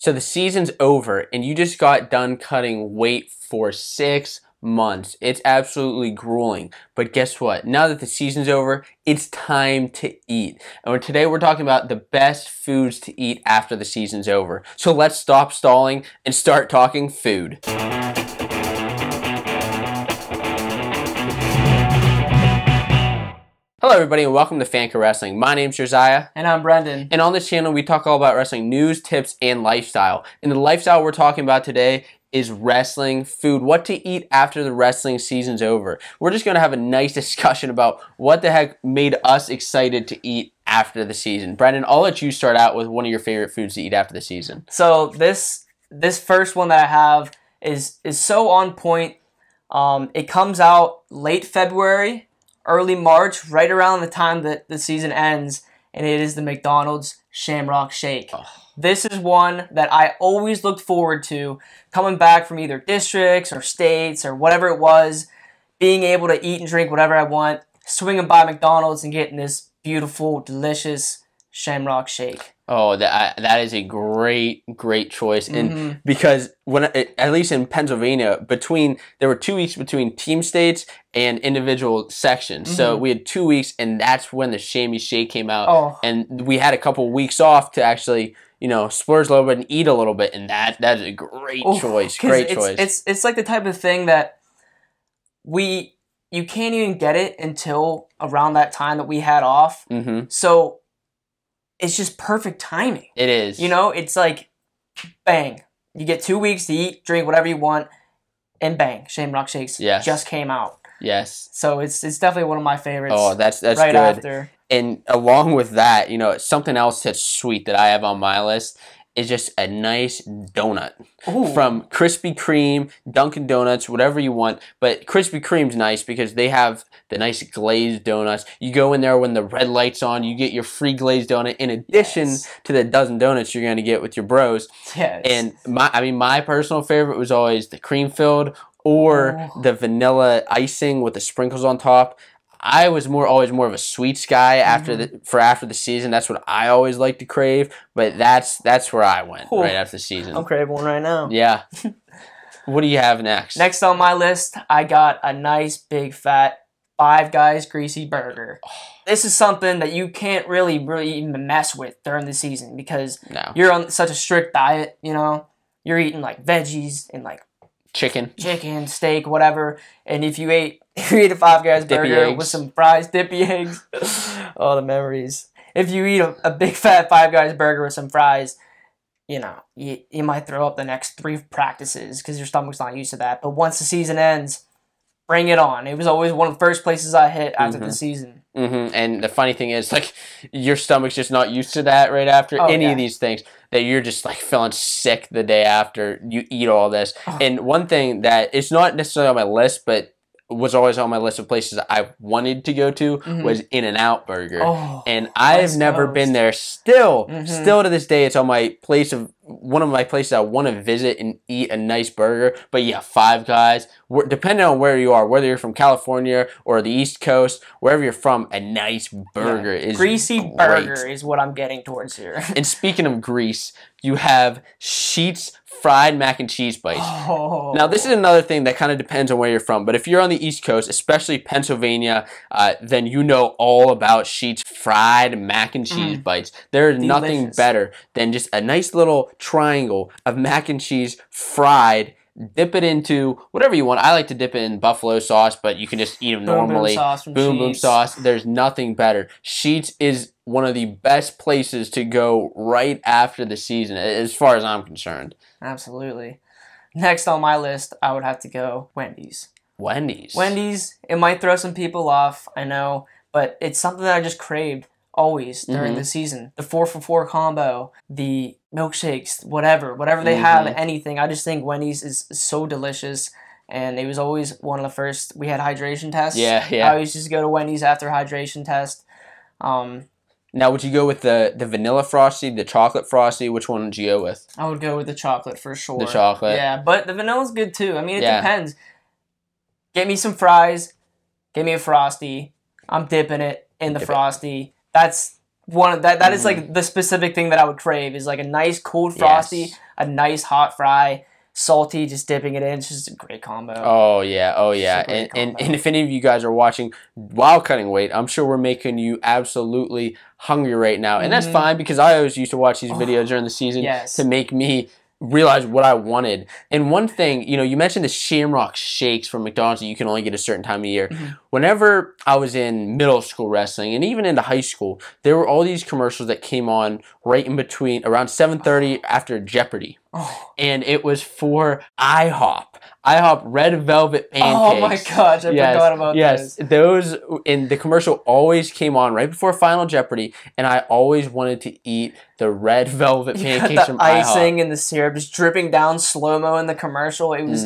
So the season's over, and you just got done cutting weight for 6 months. It's absolutely grueling. But guess what? Now that the season's over, it's time to eat. And today we're talking about the best foods to eat after the season's over. So let's stop stalling and start talking food. Hello everybody and welcome to Fanco Wrestling. My name's Josiah. And I'm Brendan. And on this channel we talk all about wrestling news, tips, and lifestyle. And the lifestyle we're talking about today is wrestling food, what to eat after the wrestling season's over. We're just going to have a nice discussion about what the heck made us excited to eat after the season. Brendan, I'll let you start out with one of your favorite foods to eat after the season. So this first one that I have is so on point. It comes out late February, early March, right around the time that the season ends, and it is the McDonald's Shamrock Shake. Oh. This is one that I always looked forward to, coming back from either districts or states or whatever it was, being able to eat and drink whatever I want, swinging by McDonald's and getting this beautiful, delicious Shamrock Shake. Oh, that is a great choice, and because at least in Pennsylvania, there were 2 weeks between team states and individual sections. So we had 2 weeks, and that's when the Shammy Shake came out, and we had a couple weeks off to actually, splurge a little bit and eat a little bit, and that is a great choice. Great choice. It's like the type of thing that you can't even get it until around that time that we had off. So it's just perfect timing. It is. It's like, bang. You get 2 weeks to eat, drink whatever you want, and bang, Shamrock Shakes just came out. Yes. So it's definitely one of my favorites. Oh, that's right good. After. And along with that, something else that's sweet that I have on my list is just a nice donut. Ooh. From Krispy Kreme, Dunkin' Donuts, whatever you want. But Krispy Kreme's nice because they have the nice glazed donuts. You go in there when the red light's on, you get your free glazed donut in addition to the dozen donuts you're going to get with your bros. Yes. And my personal favorite was always the cream filled or the vanilla icing with the sprinkles on top. I was always more of a sweets guy after the season. That's what I always like to crave. But that's where I went right after the season. I'm craving one right now. Yeah. What do you have next? Next on my list, I got a nice big fat Five Guys greasy burger. This is something that you can't really even mess with during the season because you're on such a strict diet. You're eating like veggies and like chicken, steak, whatever. And if you ate a Five Guys burger with some fries, dippy eggs, oh, the memories. If you eat a big fat Five Guys burger with some fries, you might throw up the next 3 practices because your stomach's not used to that. But once the season ends, bring it on. It was always one of the first places I hit after the season. And the funny thing is, like, your stomach's just not used to that right after any of these things, that you're just, like, feeling sick the day after you eat all this. And one thing that it's not necessarily on my list, but was always on my list of places I wanted to go to was In-N-Out Burger. And I've never been there. Still to this day, it's on my one of my places I want to visit and eat a nice burger. But yeah, Five Guys, depending on where you are, whether you're from California or the East Coast, wherever you're from, a nice burger is greasy great. Burger is what I'm getting towards here. And speaking of grease, you have Sheetz fried mac and cheese bites. Now, this is another thing that kind of depends on where you're from, but if you're on the East Coast, especially Pennsylvania, then you know all about Sheetz fried mac and cheese bites. There is nothing better than just a nice little triangle of mac and cheese fried. Dip it into whatever you want. I like to dip it in buffalo sauce, but you can just eat them normally. Boom sauce. There's nothing better. Sheetz is one of the best places to go right after the season, as far as I'm concerned. Absolutely. Next on my list, I would have to go Wendy's. Wendy's. It might throw some people off, I know, but it's something that I just craved always during the season. The 4-for-4 combo, the milkshakes, whatever they have, anything. I just think Wendy's is so delicious, and it was always one of the first. We had hydration tests. Yeah. I always just go to Wendy's after hydration test. Now, would you go with the vanilla frosty, the chocolate frosty? Which one would you go with? I would go with the chocolate for sure. The chocolate. Yeah, but the vanilla's good too. I mean, it depends. Get me some fries. Get me a frosty. I'm dipping it in the frosty. That's one of that is like the specific thing that I would crave is like a nice cold frosty. Yes. a nice hot fry, salty, just dipping it in. It's just a great combo. Oh yeah, oh yeah. And if any of you guys are watching while cutting weight, I'm sure we're making you absolutely hungry right now. And that's fine, because I always used to watch these videos during the season to make me realize what I wanted. And one thing, you know, you mentioned the Shamrock Shakes from McDonald's that you can only get a certain time of year. Whenever I was in middle school wrestling and even into high school, there were all these commercials that came on right in between, around 7:30 after Jeopardy. And it was for IHOP. IHOP red velvet pancakes. Oh my gosh, I forgot about those. Those, and the commercial always came on right before Final Jeopardy, and I always wanted to eat the red velvet pancakes from IHOP. Icing and the syrup just dripping down slow-mo in the commercial. It was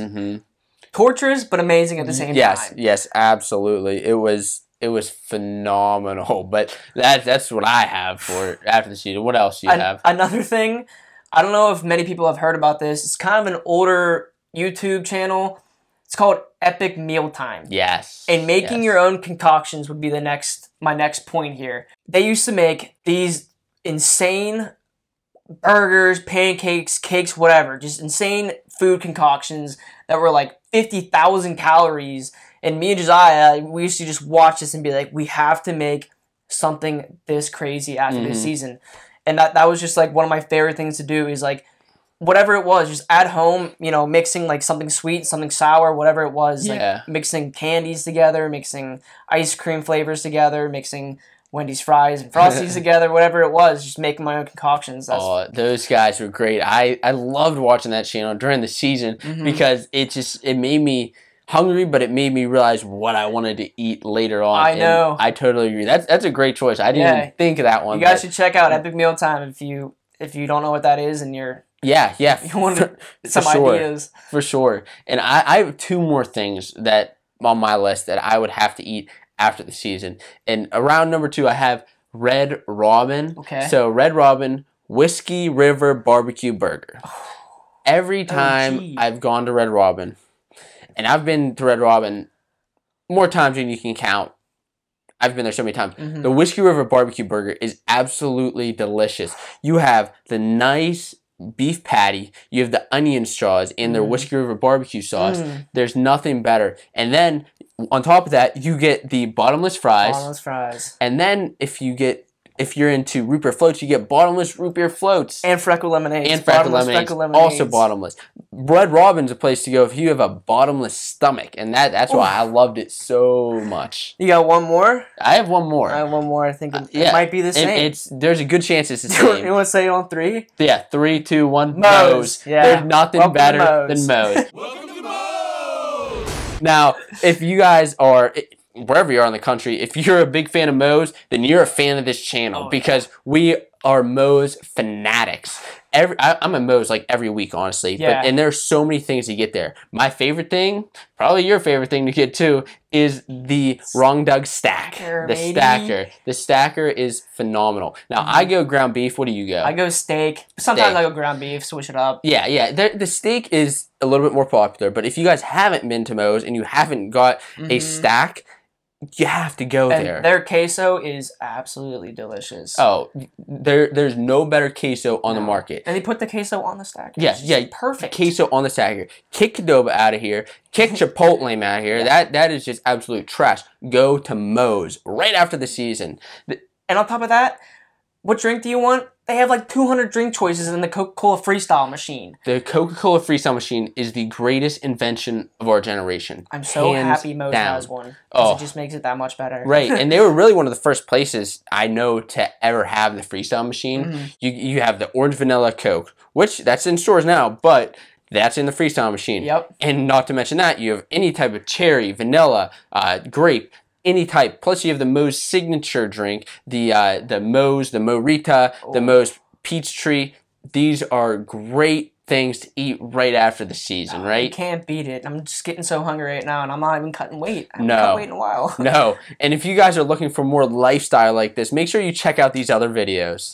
torturous but amazing at the same time. Yes, absolutely. It was phenomenal. But that's what I have for after the season. What else do you have? Another thing, I don't know if many people have heard about this. It's kind of an older YouTube channel. It's called Epic Mealtime. Yes. And making your own concoctions would be my next point here. They used to make these insane burgers, pancakes, cakes, whatever. Just insane food concoctions that were like 50,000 calories. And me and Josiah, we used to just watch this and be like, we have to make something this crazy after this season. And that was just like one of my favorite things to do, is like, whatever it was, just at home, you know, mixing like something sweet, something sour, whatever it was, like mixing candies together, mixing ice cream flavors together, mixing Wendy's fries and Frosties together, whatever it was, just making my own concoctions. Those guys were great. I loved watching that channel during the season because it made me hungry, but it made me realize what I wanted to eat later on. I know. And I totally agree. That's a great choice. I didn't even think of that one. You guys should check out Epic Mealtime if you don't know what that is and you're... Yeah. You want some ideas. For sure. And I have two more things that on my list that I would have to eat after the season. And around number 2, I have Red Robin. Okay. So Red Robin Whiskey River Barbecue Burger. Every time I've gone to Red Robin, and I've been to Red Robin more times than you can count. I've been there so many times. The Whiskey River Barbecue Burger is absolutely delicious. You have the nice beef patty, you have the onion straws in their Whiskey River barbecue sauce. There's nothing better. And then on top of that, you get the bottomless fries. And then if you're into root beer floats, you get bottomless root beer floats. And freckle lemonades. Lemonades, also bottomless. Red Robin's a place to go if you have a bottomless stomach. And that's why I loved it so much. You got one more? I have one more. I have one more. I think it might be the same. There's a good chance it's the same. You want to say it on 3? Yeah, 3, 2, 1. Moe's. Yeah. There's nothing better than Moe's. Welcome to Moe's! Now, if you guys are... wherever you are in the country, if you're a big fan of Moe's, then you're a fan of this channel because we are Moe's fanatics. I'm at Moe's like every week, honestly. Yeah. And there's so many things to get there. My favorite thing, probably your favorite thing to get too, is the Wrong Dug Stack. The Stacker is phenomenal. Now, I go ground beef. What do you go? I go steak. Sometimes I go ground beef, switch it up. Yeah. The steak is a little bit more popular. But if you guys haven't been to Moe's and you haven't got a stack, you have to go there. Their queso is absolutely delicious. Oh, there's no better queso on the market. And they put the queso on the stack. Yeah, perfect. Queso on the stack. Kick Qdoba out of here. Kick Chipotle out of here. That is just absolute trash. Go to Moe's right after the season. And on top of that, what drink do you want? They have like 200 drink choices in the Coca-Cola Freestyle machine. The Coca-Cola Freestyle machine is the greatest invention of our generation. I'm so happy Moe's has one. It just makes it that much better. Right, and they were really one of the first places I know to ever have the Freestyle machine. You have the orange vanilla Coke, which that's in stores now, but that's in the Freestyle machine. Yep. And not to mention that, you have any type of cherry, vanilla, grape, any type. Plus, you have the Moe's signature drink, the Moe's, the Morita, the Moe's Peach Tree. These are great things to eat right after the season, right? You can't beat it. I'm just getting so hungry right now, and I'm not even cutting weight. I haven't cut weight in a while. No. And if you guys are looking for more lifestyle like this, make sure you check out these other videos.